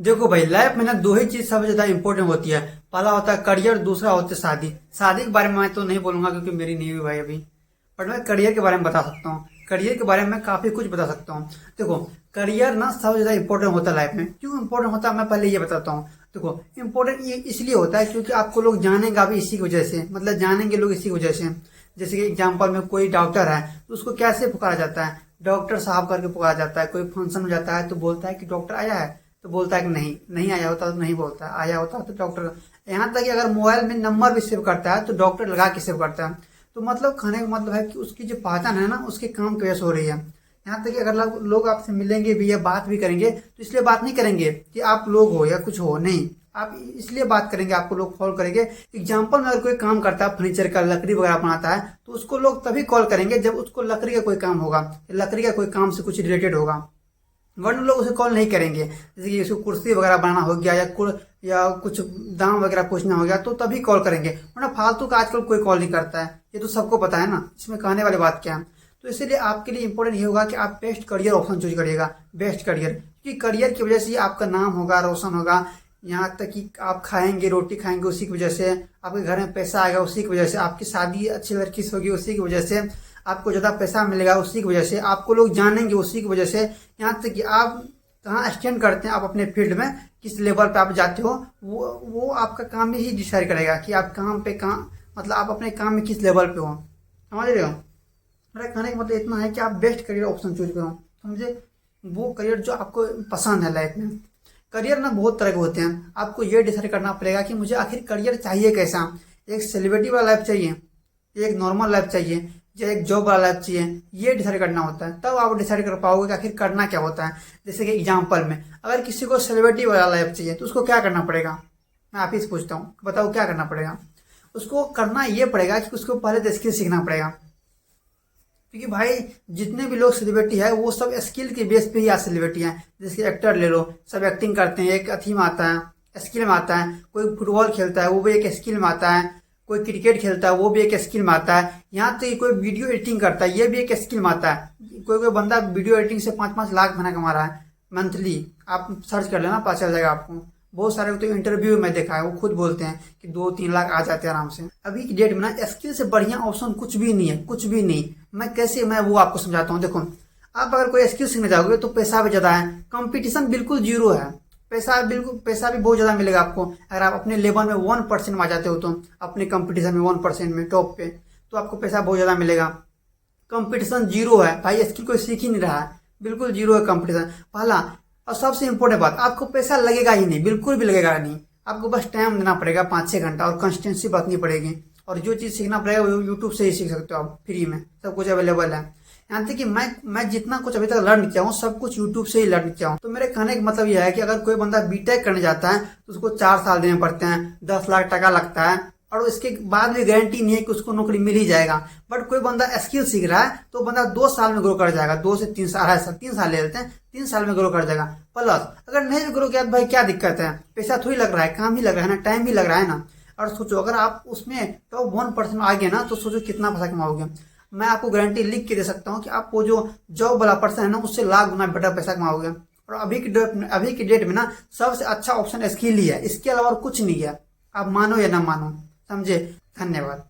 देखो भाई, लाइफ में ना दो ही चीज सबसे ज्यादा इंपॉर्टेंट होती है। पहला होता है करियर, दूसरा होता है शादी। शादी के बारे में मैं तो नहीं बोलूंगा क्योंकि मेरी नहीं हुई भाई अभी। बट मैं करियर के बारे में बता सकता हूँ। करियर के बारे में मैं काफी कुछ बता सकता हूँ। देखो, करियर ना सबसे ज्यादा इंपॉर्टेंट होता है लाइफ में। क्यों इंपॉर्टेंट होता है मैं पहले ये बताता हूँ। देखो, इंपॉर्टेंट ये इसलिए होता है क्योंकि आपको लोग जानेगा भी इसी की वजह से, मतलब जानेंगे लोग इसी की वजह से। जैसे कि एग्जाम्पल में कोई डॉक्टर है तो उसको कैसे पुकारा जाता है? डॉक्टर साहब करके पुकारा जाता है। कोई फंक्शन में जाता है तो बोलता है कि डॉक्टर आया है, तो बोलता है कि नहीं, नहीं आया होता तो नहीं बोलता है, आया होता तो डॉक्टर। यहाँ तक कि अगर मोबाइल में नंबर भी सेव करता है तो डॉक्टर लगा के सेव करता है। तो मतलब कहने का मतलब है कि उसकी जो पहचान है ना, उसके काम की वजह से हो रही है। यहाँ तक कि अगर लोग आपसे मिलेंगे भी या बात भी करेंगे तो इसलिए बात नहीं करेंगे कि आप लोग हो या कुछ हो, नहीं। आप इसलिए बात करेंगे, आपको लोग कॉल करेंगे। एग्जाम्पल में अगर कोई काम करता है, फर्नीचर का, लकड़ी वगैरह बनाता है, तो उसको लोग तभी कॉल करेंगे जब उसको लकड़ी का कोई काम होगा, लकड़ी का कोई काम से कुछ रिलेटेड होगा। वरना लोग उसे कॉल नहीं करेंगे। जैसे कि उसको कुर्सी वगैरह बनाना हो गया या कुछ दाम वगैरह पूछना हो गया तो तभी कॉल करेंगे, वरना फालतू का आजकल कोई कॉल नहीं करता है। ये तो सबको पता है ना, इसमें कहने वाली बात क्या है। तो इसीलिए आपके लिए इंपॉर्टेंट ये होगा कि आप बेस्ट करियर ऑप्शन चूज करिएगा, बेस्ट करियर। क्योंकि करियर की वजह से आपका नाम होगा, रोशन होगा। यहाँ तक कि आप खाएंगे, रोटी खाएंगे उसी की वजह से, आपके घर में पैसा आएगा उसी की वजह से, आपकी शादी अच्छी लड़की से होगी उसी की वजह से, आपको ज़्यादा पैसा मिलेगा उसी की वजह से, आपको लोग जानेंगे उसी की वजह से। यहाँ तक कि आप कहाँ स्टैंड करते हैं, आप अपने फील्ड में किस लेवल पे आप जाते हो, वो आपका काम ही डिसाइड करेगा कि आप काम पे कहाँ, मतलब आप अपने काम में किस लेवल पे हो। समझ रहे हो? मेरा कहने का मतलब इतना है कि आप बेस्ट करियर ऑप्शन चूज करो। समझे? वो करियर जो आपको पसंद है लाइफ में। करियर ना बहुत तरह के होते हैं, आपको ये डिसाइड करना पड़ेगा कि मुझे आखिर करियर चाहिए कैसा। एक सेलिब्रिटी वाला लाइफ चाहिए, एक नॉर्मल लाइफ चाहिए, या एक जॉब वाला लाइफ चाहिए, ये डिसाइड करना होता है। तब आप डिसाइड कर पाओगे कि आखिर करना क्या होता है। जैसे कि एग्जाम्पल में अगर किसी को सेलिब्रिटी वाला लाइफ चाहिए तो उसको क्या करना पड़ेगा? मैं आप ही से पूछता हूँ, बताओ क्या करना पड़ेगा? उसको करना ये पड़ेगा कि उसको पहले तो स्किल सीखना पड़ेगा। क्योंकि भाई जितने भी लोग सेलिब्रिटी है वो सब स्किल के बेस पे ही आज सेलिब्रिटी हैं। जैसे एक्टर ले लो, सब एक्टिंग करते हैं, एक अथी में आता है, स्किल में आता है। कोई फुटबॉल खेलता है वो भी एक स्किल में आता है, कोई क्रिकेट खेलता है वो भी एक स्किल में आता है। यहाँ तक कोई वीडियो एडिटिंग करता है ये भी एक स्किल में आता है। कोई कोई बंदा वीडियो एडिटिंग से 5-5 लाख महीना कमा रहा है मंथली। आप सर्च कर लेना, पता चल जाएगा आपको। बहुत सारे तो इंटरव्यू में देखा है, वो खुद बोलते हैं कि 2-3 लाख आ जाते हैं आराम से। अभी की डेट में ना स्किल से बढ़िया ऑप्शन कुछ भी नहीं है, कुछ भी नहीं। मैं वो आपको समझाता हूँ। देखो, आप अगर कोई स्किल सीखने जाओगे तो पैसा भी ज्यादा है, कंपटीशन बिल्कुल जीरो है। पैसा भी बहुत ज्यादा मिलेगा आपको। अगर आप अपने लेवल में 1% में आ जाते हो तो अपने कंपटीशन में 1% में टॉप पे, तो आपको पैसा बहुत ज्यादा मिलेगा। कंपटीशन जीरो है भाई, स्किल कोई सीख ही नहीं रहा है, बिल्कुल जीरो है कंपटीशन। पहला और सबसे इंपॉर्टेंट बात, आपको पैसा लगेगा ही नहीं, बिल्कुल भी लगेगा नहीं। आपको बस टाइम देना पड़ेगा 5-6 घंटा, और कंसिस्टेंसी बरतनी पड़ेगी। और जो चीज़ सीखना पड़ेगा वो यूट्यूब से ही सीख सकते हो आप, फ्री में सब कुछ अवेलेबल है। यहाँ तक कि मैं जितना कुछ अभी तक लर्न किया हूँ सब कुछ यूट्यूब से ही लर्न किया हूँ। तो मेरे कहने का मतलब यह है कि अगर कोई बंदा बीटेक करने जाता है तो उसको 4 साल देने पड़ते हैं, 10 लाख टका लगता है, और उसके बाद भी गारंटी नहीं है कि उसको नौकरी मिल ही जाएगा। बट कोई बंदा स्किल सीख रहा है तो बंदा 2 साल में ग्रो कर जाएगा, 2 से 3 साल, 3 साल ले लेते हैं, 3 साल में ग्रो कर जाएगा। प्लस अगर नहीं भी ग्रो किया तो भाई क्या दिक्कत है, पैसा थोड़ी लग रहा है, काम ही लग रहा है ना, टाइम भी लग रहा है ना। और सोचो अगर आप उसमें टॉप 1% में आ गए ना तो सोचो कितना पैसा कमाओगे। मैं आपको गारंटी लिख के दे सकता हूँ कि आप वो जो जॉब वाला पर्सन है ना उससे लाख गुना बेटर पैसा कमाओगे। और अभी की डेट में ना सबसे अच्छा ऑप्शन स्किल ही है, इसके अलावा और कुछ नहीं है। आप मानो या ना मानो। समझे? धन्यवाद।